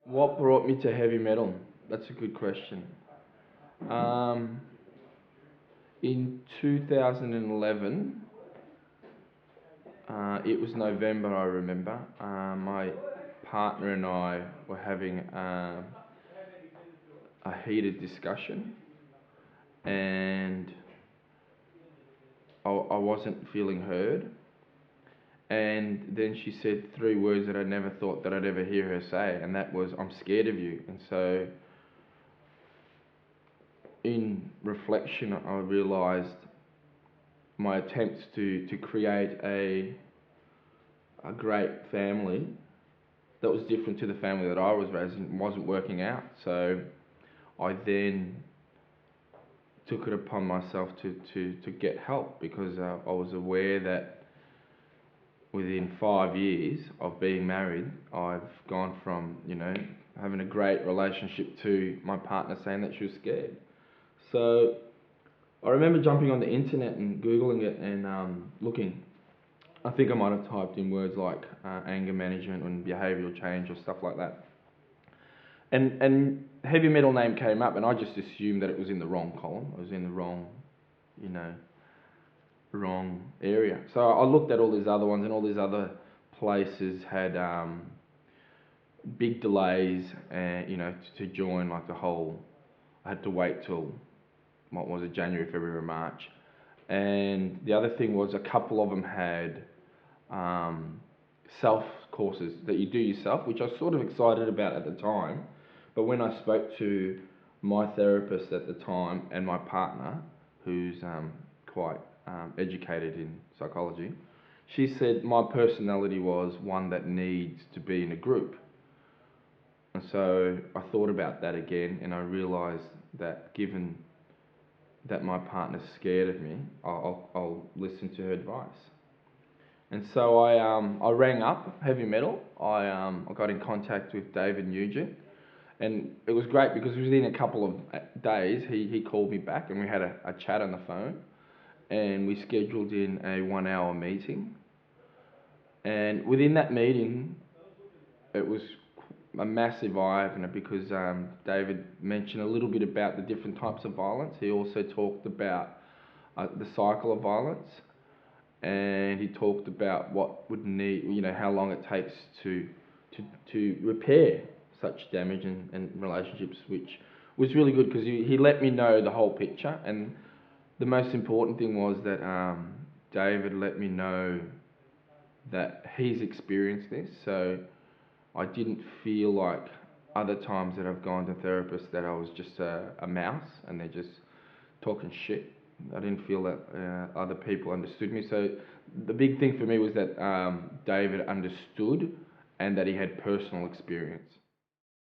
What brought me to heavy metal? That's a good question. Um, in 2011, it was November, I remember. My partner and I were having a heated discussion, and I wasn't feeling heard. And then she said three words that I never thought that I'd ever hear her say, and that was, "I'm scared of you." And so, in reflection, I realised my attempts to create a great family that was different to the family that I was raised in wasn't working out. So I then took it upon myself to get help, because I was aware that within 5 years of being married, I've gone from, having a great relationship to my partner saying that she was scared. So I remember jumping on the internet and Googling it and looking. I think I might have typed in words like anger management and behavioural change or stuff like that. And heavy metal name came up, and I just assumed that it was in the wrong column. It was in the wrong, wrong area. So I looked at all these other ones, and all these other places had big delays, and to join, like the whole. I had to wait till what was it, January, February, March. And the other thing was, a couple of them had self courses that you do yourself, which I was sort of excited about at the time. But when I spoke to my therapist at the time and my partner, who's quite educated in psychology, she said my personality was one that needs to be in a group. And so I thought about that again, and I realised that given that my partner's scared of me, I'll listen to her advice. And so I rang up Heavy Metal. I got in contact with David Nugent, and it was great because within a couple of days he called me back, and we had a chat on the phone, and we scheduled in a 1 hour meeting. And within that meeting, it was a massive eye-opener, because David mentioned a little bit about the different types of violence. He also talked about the cycle of violence, and he talked about what would need, how long it takes to repair such damage and relationships, which was really good, because he let me know the whole picture. And the most important thing was that David let me know that he's experienced this, so I didn't feel like other times that I've gone to therapists that I was just a mouse and they're just talking shit. I didn't feel that other people understood me. So the big thing for me was that David understood, and that he had personal experience.